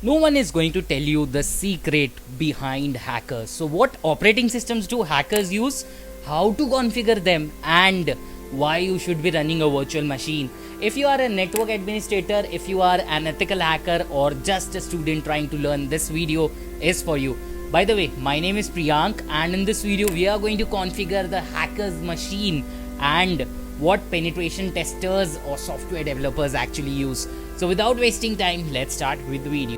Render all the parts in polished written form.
No one is going to tell you the secret behind hackers. So, what operating systems do hackers use, how to configure them, and why you should be running a virtual machine. If you are a network administrator, if you are an ethical hacker, or just a student trying to learn, this video is for you. By the way, my name is Priyank, and in this video, we are going to configure the hacker's machine and what penetration testers or software developers actually use. So without wasting time, let's start with the video.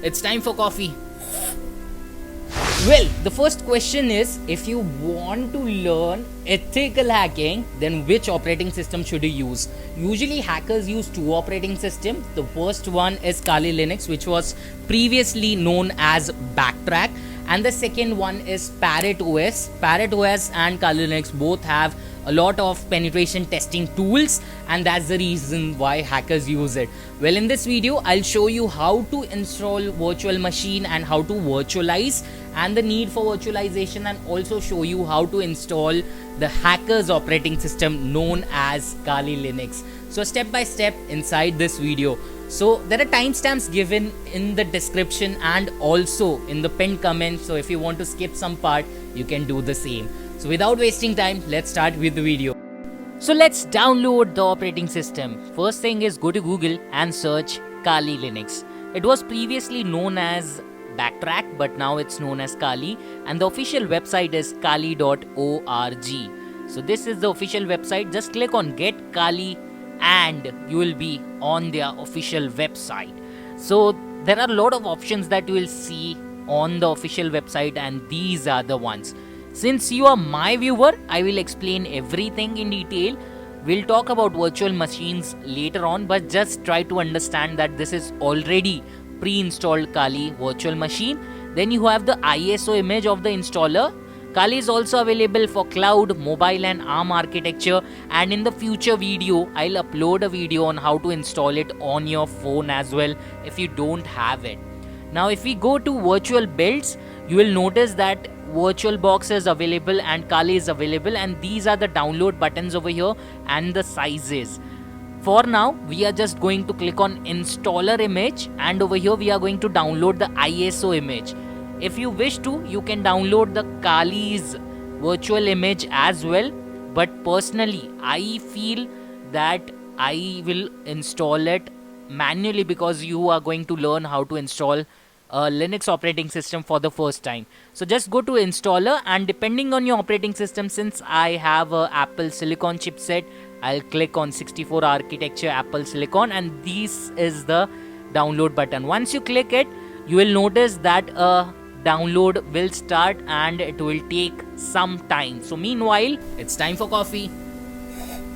It's time for coffee. Well, the first question is, if you want to learn ethical hacking, then which operating system should you use? Usually hackers use two operating systems. The first one is Kali Linux, which was previously known as Backtrack, and the second one is Parrot OS. Parrot OS and Kali Linux both have a lot of penetration testing tools, and that's the reason why hackers use it. Well, in this video, I'll show you how to install virtual machine and how to virtualize and the need for virtualization, and also show you how to install the hacker's operating system known as Kali Linux. So step by step inside this video. So there are timestamps given in the description and also in the pinned comment. So if you want to skip some part, you can do the same. So without wasting time, let's start with the video. So let's download the operating system. First thing is, go to Google and search Kali Linux. It was previously known as Backtrack, but now it's known as Kali, and the official website is kali.org. So this is the official website. Just click on Get Kali and you will be on their official website. So there are a lot of options that you will see on the official website, and these are the ones. Since you are my viewer, I will explain everything in detail. We'll talk about virtual machines later on, but just try to understand that this is already pre-installed Kali virtual machine. Then you have the ISO image of the installer. Kali is also available for cloud, mobile and ARM architecture, and in the future video, I'll upload a video on how to install it on your phone as well if you don't have it. Now if we go to virtual builds, you will notice that VirtualBox is available and Kali is available, and these are the download buttons over here and the sizes. For now, we are just going to click on installer image, and over here we are going to download the ISO image. If you wish to, you can download the Kali's virtual image as well, but personally I feel that I will install it manually because you are going to learn how to install a Linux operating system for the first time. So just go to installer, and depending on your operating system, since I have a Apple Silicon chipset, I'll click on 64 architecture Apple Silicon, and this is the download button. Once you click it, you will notice that a download will start and it will take some time. So meanwhile, it's time for coffee.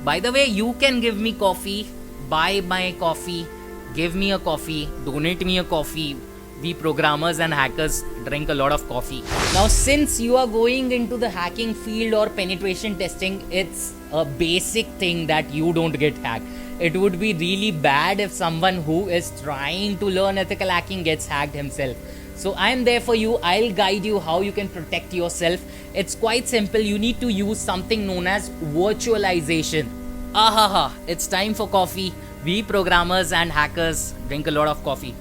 By the way, you can give me coffee, buy my coffee, give me a coffee, donate me a coffee. We programmers and hackers drink a lot of coffee. Now, since you are going into the hacking field or penetration testing, it's a basic thing that you don't get hacked. It would be really bad if someone who is trying to learn ethical hacking gets hacked himself. So I am there for you. I'll guide you how you can protect yourself. It's quite simple. You need to use something known as virtualization. Ahaha, it's time for coffee. We programmers and hackers drink a lot of coffee.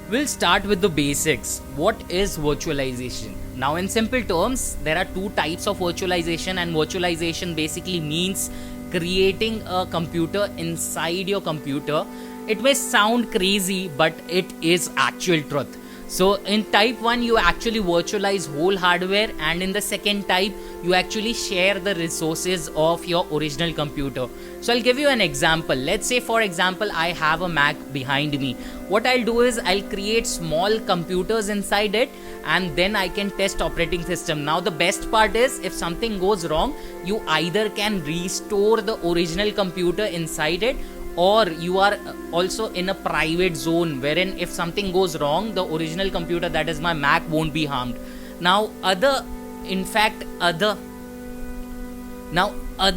We'll start with the basics. What is virtualization? Now, in simple terms, there are two types of virtualization, and virtualization basically means creating a computer inside your computer. It may sound crazy, but it is actual truth. So in type 1, you actually virtualize whole hardware, and in the second type, you actually share the resources of your original computer. So I'll give you an example. Let's say, for example, I have a Mac behind me. What I'll do is I'll create small computers inside it, and then I can test operating system. Now the best part is, if something goes wrong, you either can restore the original computer inside it, or you are also in a private zone wherein if something goes wrong, the original computer, that is my Mac, won't be harmed. Now other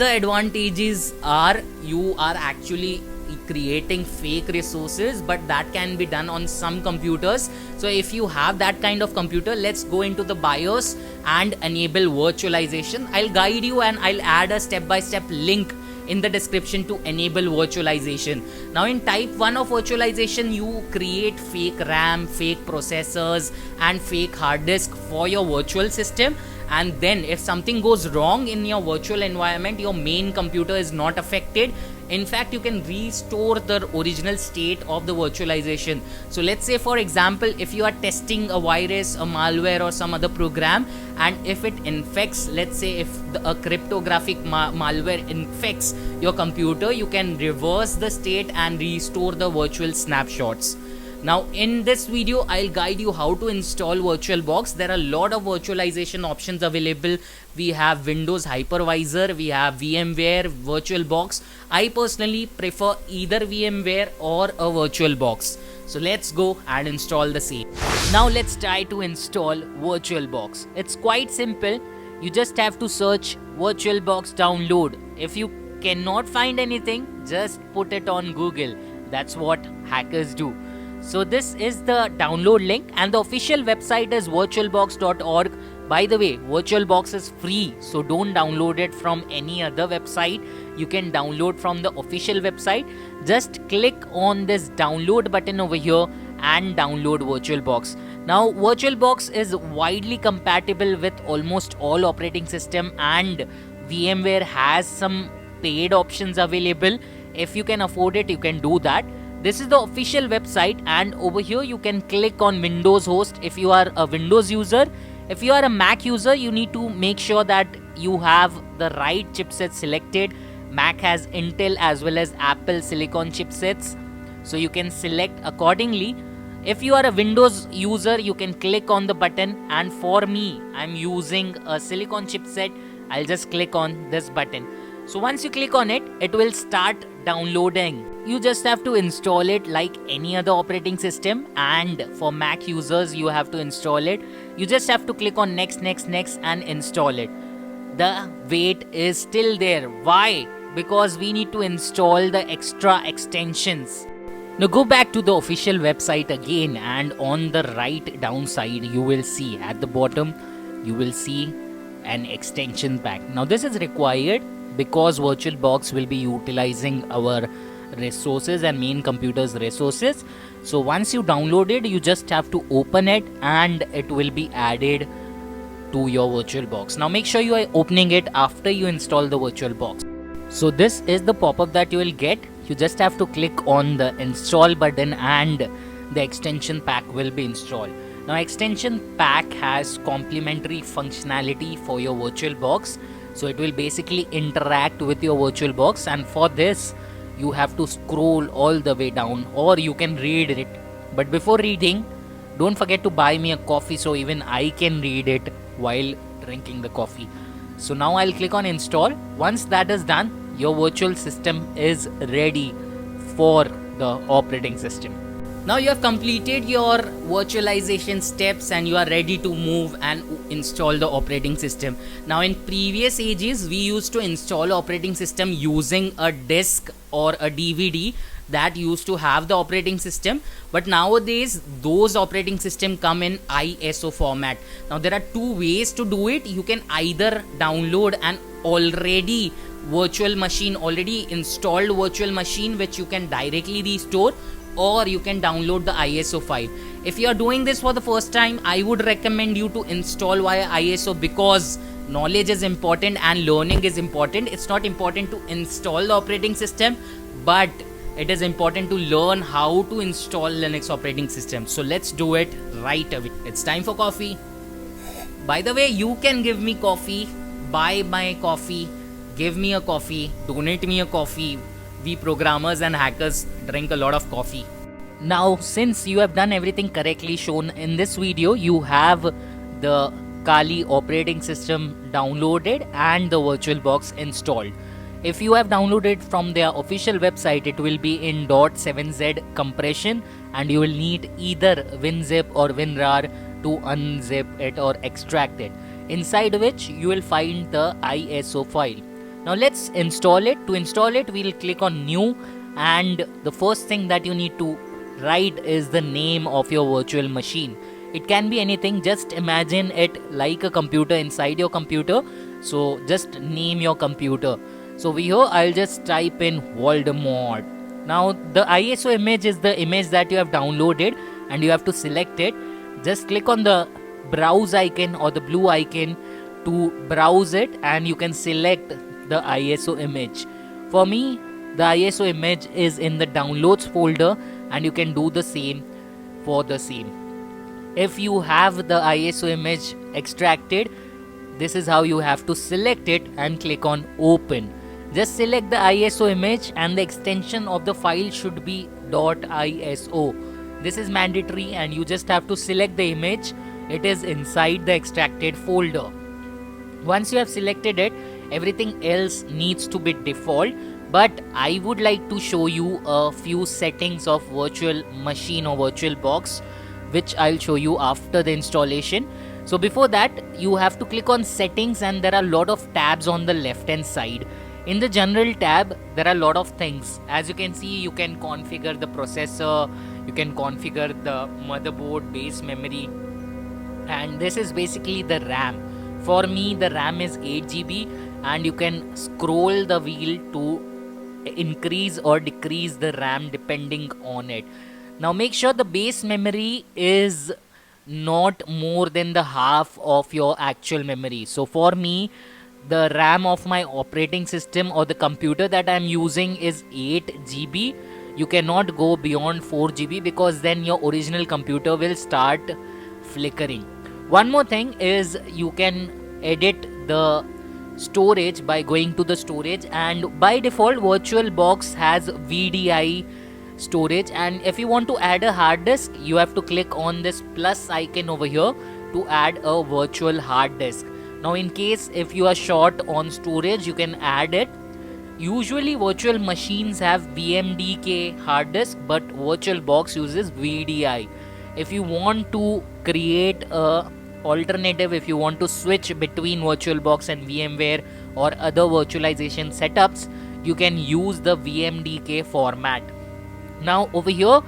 advantages are, you are actually creating fake resources, but that can be done on some computers. So if you have that kind of computer, let's go into the BIOS and enable virtualization. I'll guide you, and I'll add a step-by-step link in the description to enable virtualization. Now in type 1 of virtualization, you create fake RAM, fake processors and fake hard disk for your virtual system, and then if something goes wrong in your virtual environment, your main computer is not affected. In fact, you can restore the original state of the virtualization. So let's say, for example, if you are testing a virus, a malware or some other program, and if it infects, let's say if a cryptographic malware infects your computer, you can reverse the state and restore the virtual snapshots. Now in this video, I'll guide you how to install VirtualBox. There are a lot of virtualization options available. We have Windows Hypervisor, we have VMware, VirtualBox. I personally prefer either VMware or a VirtualBox. So let's go and install the same. Now let's try to install VirtualBox. It's quite simple. You just have to search VirtualBox download. If you cannot find anything, just put it on Google. That's what hackers do. So this is the download link, and the official website is virtualbox.org. By the way, VirtualBox is free, so don't download it from any other website. You can download from the official website. Just click on this download button over here and download VirtualBox. Now VirtualBox is widely compatible with almost all operating system, and VMware has some paid options available. If you can afford it, you can do that. This is the official website, and over here you can click on Windows host if you are a Windows user. If you are a Mac user, you need to make sure that you have the right chipset selected. Mac has Intel as well as Apple Silicon chipsets, so you can select accordingly. If you are a Windows user, you can click on the button, and for me, I'm using a Silicon chipset. I'll just click on this button. So once you click on it, it will start downloading. You just have to install it like any other operating system, and for Mac users, you have to install it. You just have to click on next, next, next and install it. The wait is still there. Why? Because we need to install the extra extensions. Now go back to the official website again, and on the right down side, you will see at the bottom, you will see an extension pack. Now this is required because VirtualBox will be utilizing our resources and main computer's resources. So once you download it, you just have to open it and it will be added to your VirtualBox. Now make sure you are opening it after you install the VirtualBox. So this is the pop-up that you will get. You just have to click on the install button and the extension pack will be installed. Now extension pack has complementary functionality for your VirtualBox. So it will basically interact with your VirtualBox, and for this you have to scroll all the way down, or you can read it. But before reading, don't forget to buy me a coffee so even I can read it while drinking the coffee. So now I'll click on install. Once that is done, your virtual system is ready for the operating system. Now you have completed your virtualization steps and you are ready to move and install the operating system. Now in previous ages, we used to install operating system using a disk or a DVD that used to have the operating system, but nowadays those operating system come in ISO format. Now there are two ways to do it. You can either download an already virtual machine, already installed virtual machine, which you can directly restore, or you can download the ISO file. If you are doing this for the first time, I would recommend you to install via ISO, because knowledge is important and learning is important. It's not important to install the operating system, but it is important to learn how to install Linux operating system. So let's do it right away. It's time for coffee. By the way, you can give me coffee, buy my coffee, give me a coffee, donate me a coffee. We programmers and hackers drink a lot of coffee. Now, since you have done everything correctly shown in this video, you have the Kali operating system downloaded and the VirtualBox installed. If you have downloaded from their official website, it will be in .7z compression, and you will need either WinZip or WinRAR to unzip it or extract it, inside which you will find the ISO file. Now let's install it. To install it, we'll click on new, and the first thing that you need to write is the name of your virtual machine. It can be anything. Just imagine it like a computer inside your computer. So just name your computer. So over here I'll just type in Voldemort. Now the ISO image is the image that you have downloaded and you have to select it. Just click on the browse icon or the blue icon to browse it, and you can select the ISO image. For me, the ISO image is in the downloads folder, and you can do the same for the same. If you have the ISO image extracted, this is how you have to select it and click on open. Just select the ISO image and the extension of the file should be .iso. This is mandatory and you just have to select the image. It is inside the extracted folder. Once you have selected it, everything else needs to be default, but I would like to show you a few settings of virtual machine or VirtualBox, which I'll show you after the installation. So before that, you have to click on settings, and there are a lot of tabs on the left hand side. In the general tab, there are a lot of things. As you can see, you can configure the processor, you can configure the motherboard, base memory, and this is basically the RAM. For me, the RAM is 8 GB, and you can scroll the wheel to increase or decrease the RAM depending on it. Now make sure the base memory is not more than the half of your actual memory. So for me, the RAM of my operating system or the computer that I'm using is 8 GB. You cannot go beyond 4 GB because then your original computer will start flickering. One more thing is you can edit the storage by going to the storage, and by default VirtualBox has VDI storage, and if you want to add a hard disk, you have to click on this plus icon over here to add a virtual hard disk. Now in case if you are short on storage, you can add it. Usually virtual machines have VMDK hard disk, but VirtualBox uses VDI. If you want to create a alternative, if you want to switch between VirtualBox and VMware or other virtualization setups, you can use the VMDK format. Now over here,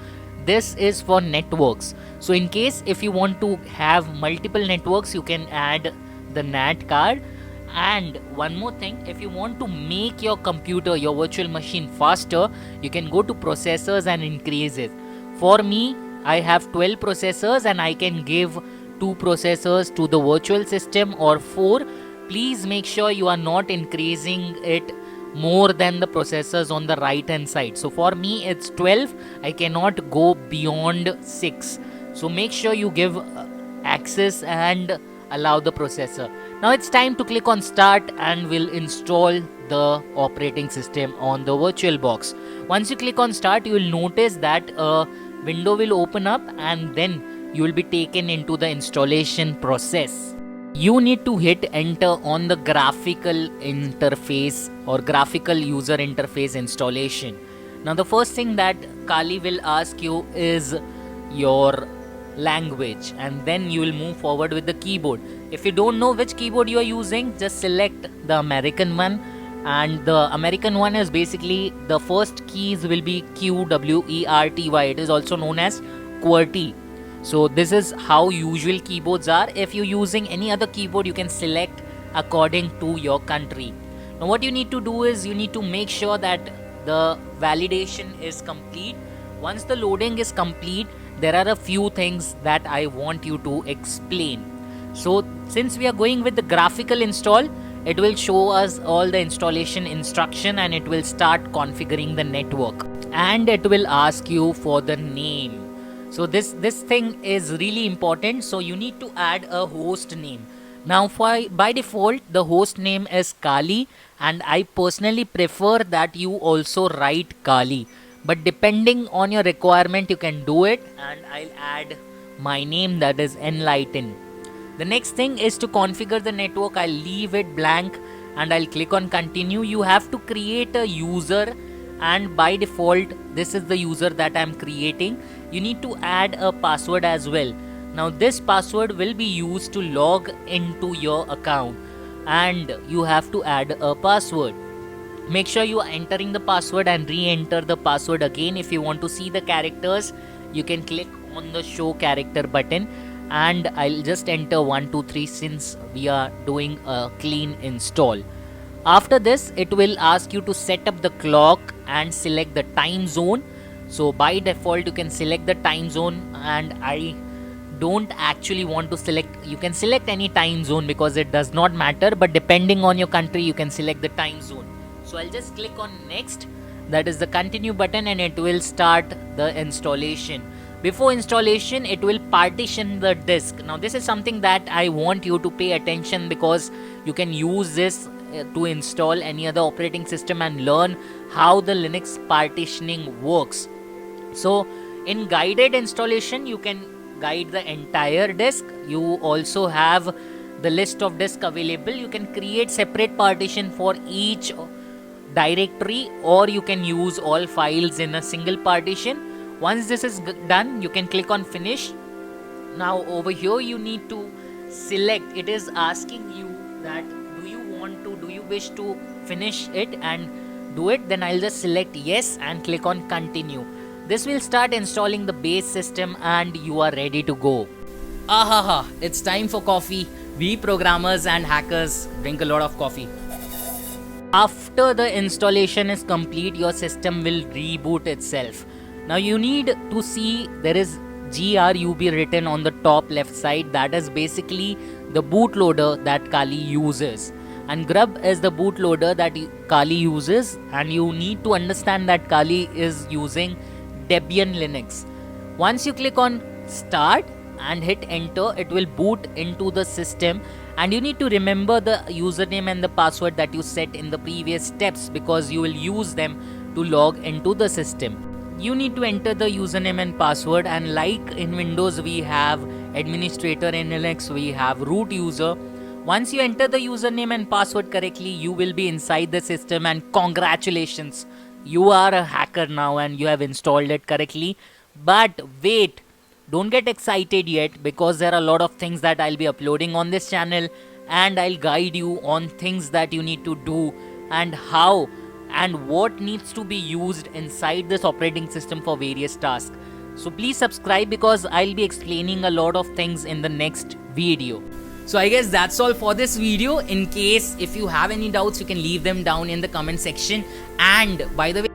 this is for networks. So in case if you want to have multiple networks, you can add the NAT card. And one more thing, if you want to make your computer, your virtual machine faster, you can go to processors and increase it. For me, I have 12 processors and I can give 2 processors to the virtual system or 4. Please make sure you are not increasing it more than the processors on the right hand side. So for me it's 12, I cannot go beyond 6. So make sure you give access and allow the processor. Now it's time to click on start and we'll install the operating system on the VirtualBox. Once you click on start, you will notice that a window will open up and then you will be taken into the installation process. You need to hit enter on the graphical interface or graphical user interface installation. Now the first thing that Kali will ask you is your language, and then you will move forward with the keyboard. If you don't know which keyboard you are using, just select the American one, and the American one is basically the first keys will be QWERTY. It is also known as QWERTY. So this is how usual keyboards are. If you're using any other keyboard, you can select according to your country. Now what you need to do is you need to make sure that the validation is complete. Once the loading is complete, there are a few things that I want you to explain. So since we are going with the graphical install, it will show us all the installation instruction and it will start configuring the network, and it will ask you for the name. So this thing is really important. So you need to add a host name. Now by default the host name is Kali, and I personally prefer that you also write Kali, but depending on your requirement you can do it, and I'll add my name, that is Enlighten. The next thing is to configure the network. I'll leave it blank and I'll click on continue. You have to create a user, and by default this is the user that I'm creating. You need to add a password as well. Now this password will be used to log into your account, and you have to add a password. Make sure you are entering the password and re-enter the password again. If you want to see the characters, you can click on the show character button, and I'll just enter 1 2 3 since we are doing a clean install. After this, it will ask you to set up the clock and select the time zone. So by default you can select the time zone, and I don't actually want to select. You can select any time zone because it does not matter, but depending on your country you can select the time zone. So I'll just click on next, that is the continue button, and it will start the installation. Before installation, it will partition the disk. Now this is something that I want you to pay attention, because you can use this to install any other operating system and learn how the Linux partitioning works. So in guided installation, you can guide the entire disk. You also have the list of disk available. You can create separate partition for each directory, or you can use all files in a single partition. Once this is done, you can click on finish. Now over here you need to select. It is asking you that do you wish to finish it and do it. Then I'll just select yes and click on continue. This will start installing the base system and you are ready to go. Ahaha, it's time for coffee. We programmers and hackers drink a lot of coffee. After the installation is complete, your system will reboot itself. Now you need to see there is GRUB written on the top left side. That is basically the bootloader that Kali uses. And grub is the bootloader that Kali uses. And you need to understand that Kali is using Debian Linux. Once you click on start and hit enter, it will boot into the system, and you need to remember the username and the password that you set in the previous steps, because you will use them to log into the system. You need to enter the username and password, and like in Windows we have administrator, in Linux we have root user. Once you enter the username and password correctly, you will be inside the system, and congratulations, you are a hacker now and you have installed it correctly. But wait, don't get excited yet, because there are a lot of things that I'll be uploading on this channel, and I'll guide you on things that you need to do and how and what needs to be used inside this operating system for various tasks. So please subscribe, because I'll be explaining a lot of things in the next video. So I guess that's all for this video. In case if you have any doubts, you can leave them down in the comment section. And by the way,